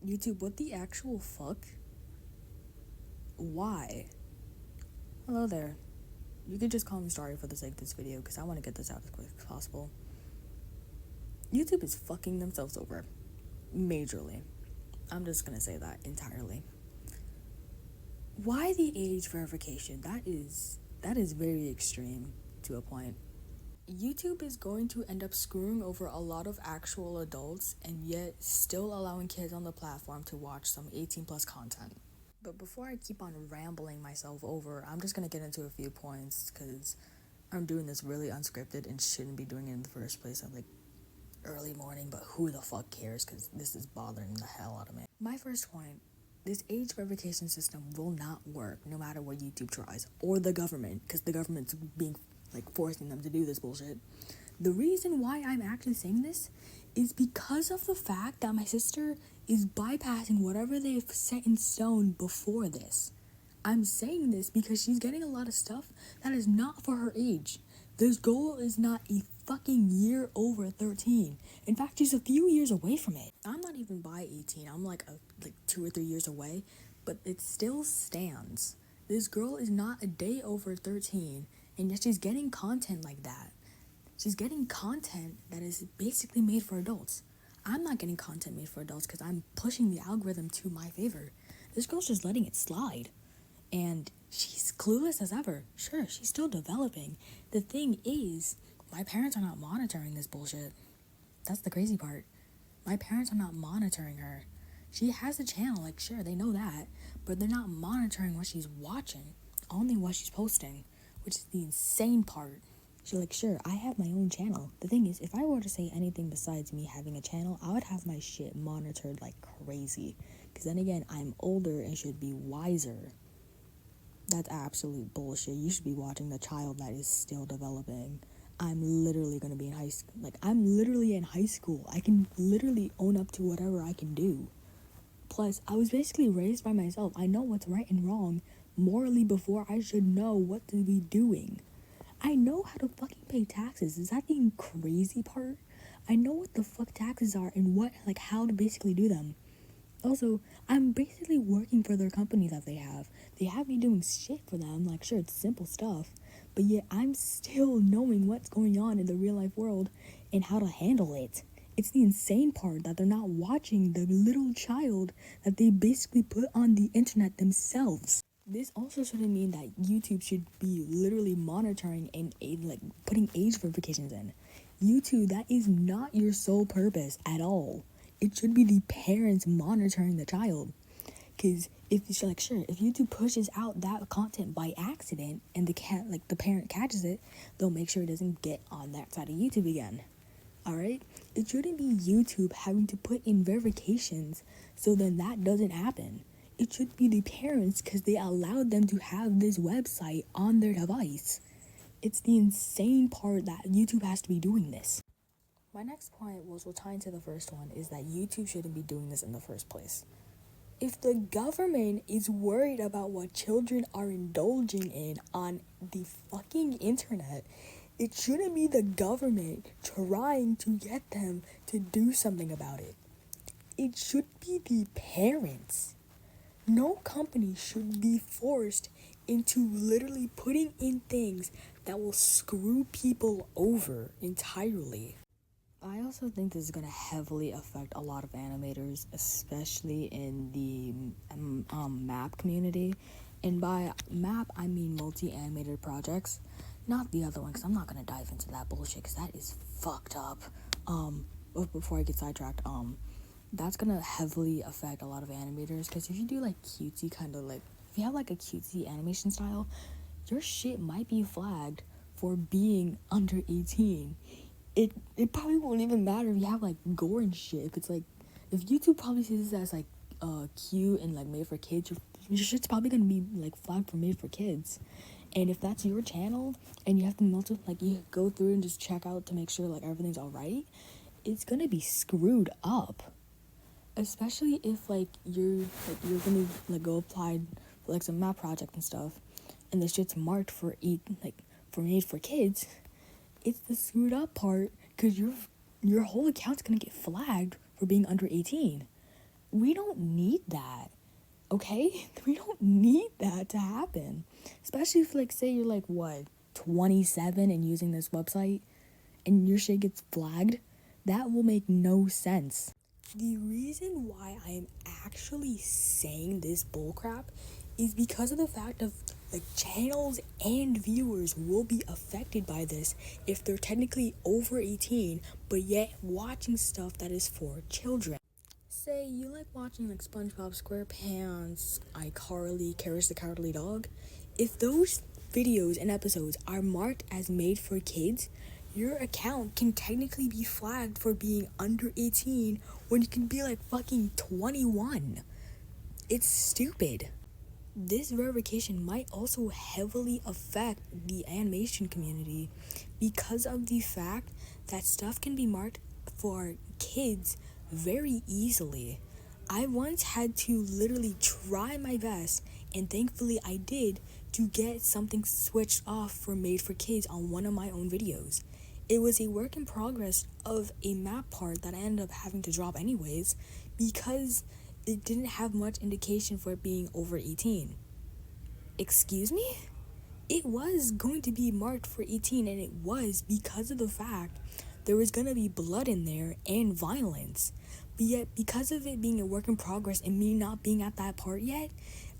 YouTube, what the actual fuck? Why? Hello there. You could just call me Starry for the sake of this video because I want to get this out as quick as possible. YouTube is fucking themselves over. Majorly. I'm just gonna say that entirely. Why the age verification? That is very extreme to a point. YouTube is going to end up screwing over a lot of actual adults and yet still allowing kids on the platform to watch some 18 plus content. But before I keep on rambling myself over, I'm just gonna get into a few points because I'm doing this really unscripted and shouldn't be doing it in the first place at like early morning, but who the fuck cares because this is bothering the hell out of me. My first point, this age verification system will not work no matter what YouTube tries, or the government, because the government's being forcing them to do this bullshit. The reason why I'm actually saying this is because of the fact that my sister is bypassing whatever they've set in stone before this. I'm saying this because she's getting a lot of stuff that is not for her age. This girl is not a fucking year over 13. In fact, she's a few years away from it. I'm not even by 18. I'm like 2 or 3 years away, but it still stands. This girl is not a day over 13, and yet she's getting content like that. She's getting content that is basically made for adults. I'm not getting content made for adults because I'm pushing the algorithm to my favor. This girl's just letting it slide. And she's clueless as ever. Sure, she's still developing. The thing is, my parents are not monitoring this bullshit. That's the crazy part. My parents are not monitoring her. She has a channel, sure, they know that, but they're not monitoring what she's watching, only what she's posting, which is the insane part. She's sure, I have my own channel. The thing is, if I were to say anything besides me having a channel, I would have my shit monitored like crazy. Because then again, I'm older and should be wiser. That's absolute bullshit. You should be watching the child that is still developing. I'm literally going to be in high school. I'm literally in high school. I can literally own up to whatever I can do. Plus, I was basically raised by myself. I know what's right and wrong morally before I should know what to be doing. I know how to fucking pay taxes. Is that the crazy part? I know what the fuck taxes are and how to basically do them. Also, I'm basically working for their company that they have. They have me doing shit for them. Sure, it's simple stuff, but yet I'm still knowing what's going on in the real life world and how to handle it. It's the insane part that they're not watching the little child that they basically put on the internet themselves. This also shouldn't mean that YouTube should be literally monitoring and putting age verifications in. YouTube, that is not your sole purpose at all. It should be the parents monitoring the child. Because if YouTube pushes out that content by accident and the parent catches it, they'll make sure it doesn't get on that side of YouTube again. Alright? It shouldn't be YouTube having to put in verifications so then that doesn't happen. It should be the parents because they allowed them to have this website on their device. It's the insane part that YouTube has to be doing this. My next point, which will tie into the first one, is that YouTube shouldn't be doing this in the first place. If the government is worried about what children are indulging in on the fucking internet, it shouldn't be the government trying to get them to do something about it. It should be the parents. No company should be forced into literally putting in things that will screw people over entirely. I also think this is going to heavily affect a lot of animators, especially in the map community. And by map, I mean multi-animated projects, not the other one, because I'm not going to dive into that bullshit, because that is fucked up. But before I get sidetracked, that's going to heavily affect a lot of animators, because if you do cutesy if you have a cutesy animation style, your shit might be flagged for being under 18. It probably won't even matter if you have gore and shit. If it's if YouTube probably sees this as cute and made for kids, your shit's probably gonna be flagged for made for kids. And if that's your channel and you have to you go through and just check out to make sure everything's alright, it's gonna be screwed up. Especially if you're gonna go apply for some map project and stuff, and the shit's marked for for made for kids. It's the screwed up part because your whole account's gonna get flagged for being under 18. We don't need that, okay? We don't need that to happen. Especially if, like, say you're, like, what, 27 and using this website and your shit gets flagged. That will make no sense. The reason why I'm actually saying this bullcrap is because of the fact of, like, channels and viewers will be affected by this if they're technically over 18 but yet watching stuff that is for children. Say you like watching, like, SpongeBob SquarePants, iCarly, Courage the Cowardly Dog. If those videos and episodes are marked as made for kids, your account can technically be flagged for being under 18 when you can be, like, fucking 21. It's stupid. This verification might also heavily affect the animation community because of the fact that stuff can be marked for kids very easily. I once had to literally try my best, and thankfully I did, to get something switched off for made for kids on one of my own videos. It was a work in progress of a map part that I ended up having to drop anyways because it didn't have much indication for it being over 18. Excuse me? It was going to be marked for 18, and it was because of the fact there was going to be blood in there and violence. But yet, because of it being a work in progress and me not being at that part yet,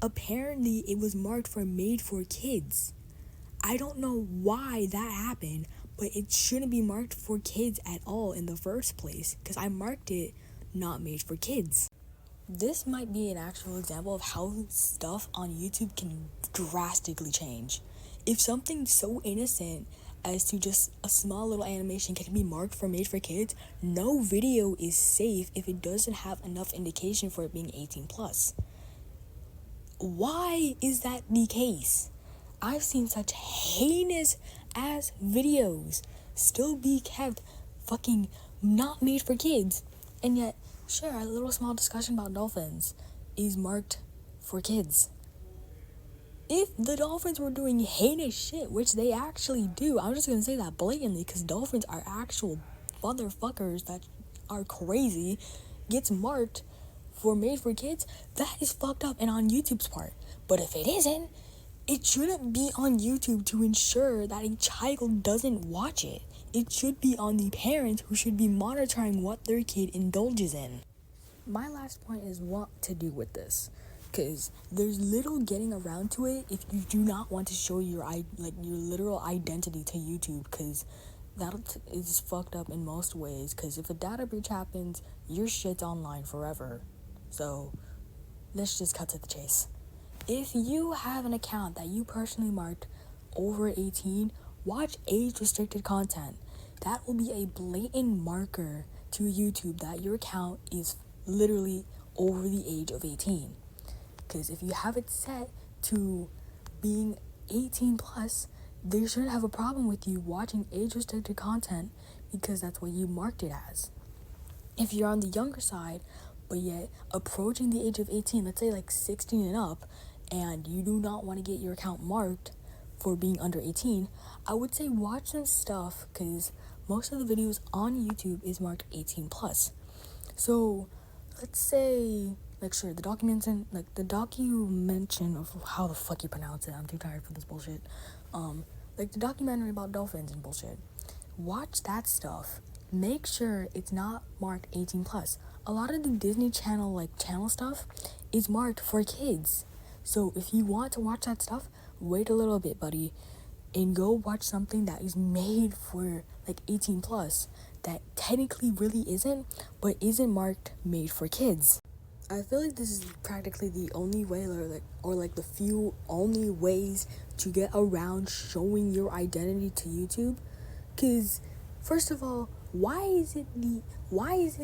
apparently it was marked for made for kids. I don't know why that happened, but it shouldn't be marked for kids at all in the first place because I marked it not made for kids. This might be an actual example of how stuff on YouTube can drastically change. If something so innocent as to just a small little animation can be marked for made for kids, no video is safe if it doesn't have enough indication for it being 18 plus. Why is that the case? I've seen such heinous ass videos still be kept fucking not made for kids, and yet sure, a little small discussion about dolphins is marked for kids. If the dolphins were doing heinous shit, which they actually do, I'm just gonna say that blatantly because dolphins are actual motherfuckers that are crazy, gets marked for made for kids, that is fucked up and on YouTube's part. But if it isn't, it shouldn't be on YouTube to ensure that a child doesn't watch it. It should be on the parents who should be monitoring what their kid indulges in. My last point is what to do with this, because there's little getting around to it if you do not want to show your literal identity to YouTube, because that is fucked up in most ways, because if a data breach happens, your shit's online forever. So let's just cut to the chase. If you have an account that you personally marked over 18, watch age-restricted content. That will be a blatant marker to YouTube that your account is literally over the age of 18. Because if you have it set to being 18 plus, they shouldn't have a problem with you watching age-restricted content because that's what you marked it as. If you're on the younger side, but yet approaching the age of 18, let's say like 16 and up, and you do not want to get your account marked for being under 18, I would say watch some stuff because most of the videos on YouTube is marked 18 plus. So let's say, like, sure, the documentation of how the fuck you pronounce it, I'm too tired for this bullshit, like the documentary about dolphins and bullshit. Watch that stuff. Make sure it's not marked 18 plus. A lot of the Disney Channel channel stuff is marked for kids. So if you want to watch that stuff, wait a little bit, buddy, and go watch something that is made for 18 plus that technically really isn't, but isn't marked made for kids. I feel like this is practically the only way, or the few only ways to get around showing your identity to YouTube. Cause first of all, why is it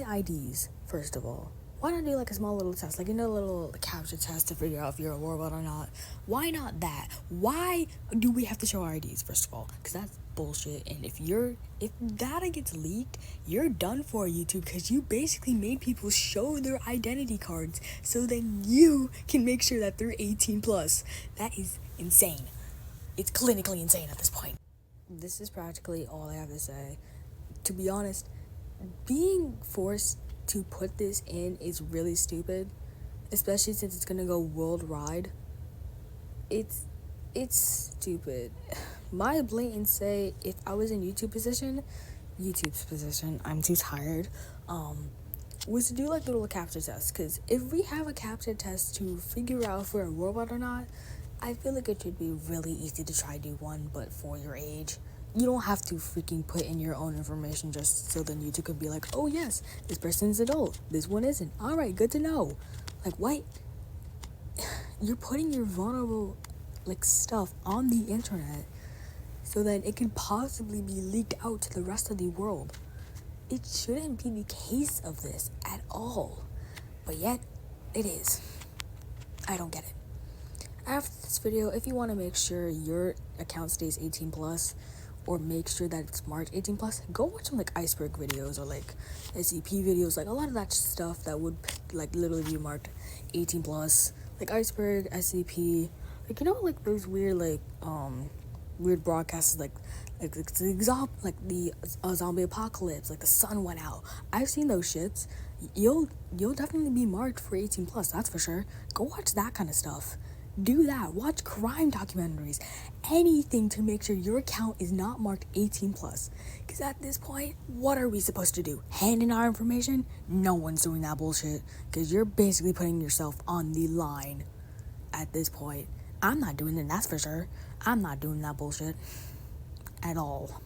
IDs? First of all, why not do a small little test, a little capture test to figure out if you're a robot or not? Why not that? Why do we have to show our IDs, first of all? Because that's bullshit. And if data gets leaked, you're done for, YouTube, because you basically made people show their identity cards so then you can make sure that they're 18 plus. That is insane. It's clinically insane at this point. This is practically all I have to say. To be honest, being forced to put this in is really stupid, especially since it's gonna go worldwide. It's stupid. My blatant say, if I was in YouTube's position, I'm too tired, was to do like little captcha tests. Because if we have a captcha test to figure out if we're a robot or not, I feel like it should be really easy to try do one, but for your age. You don't have to freaking put in your own information just so then YouTube could be like, oh yes, this person's adult, this one isn't. Alright, good to know. Like, what? You're putting your vulnerable, like, stuff on the internet so that it can possibly be leaked out to the rest of the world. It shouldn't be the case of this at all. But yet, it is. I don't get it. After this video, if you want to make sure your account stays 18 plus, or make sure that it's marked 18 plus, go watch some like iceberg videos or like SCP videos, like a lot of that stuff that would like literally be marked 18 plus, like iceberg, SCP, like, you know, like those weird like weird broadcasts, like the zombie apocalypse, like the sun went out. I've seen those shits. You'll definitely be marked for 18 plus, that's for sure. Go watch that kind of stuff. Do that. Watch crime documentaries. Anything to make sure your account is not marked 18 plus. Because at this point, what are we supposed to do? Hand in our information? No one's doing that bullshit. Because you're basically putting yourself on the line at this point. I'm not doing it, that's for sure. I'm not doing that bullshit at all.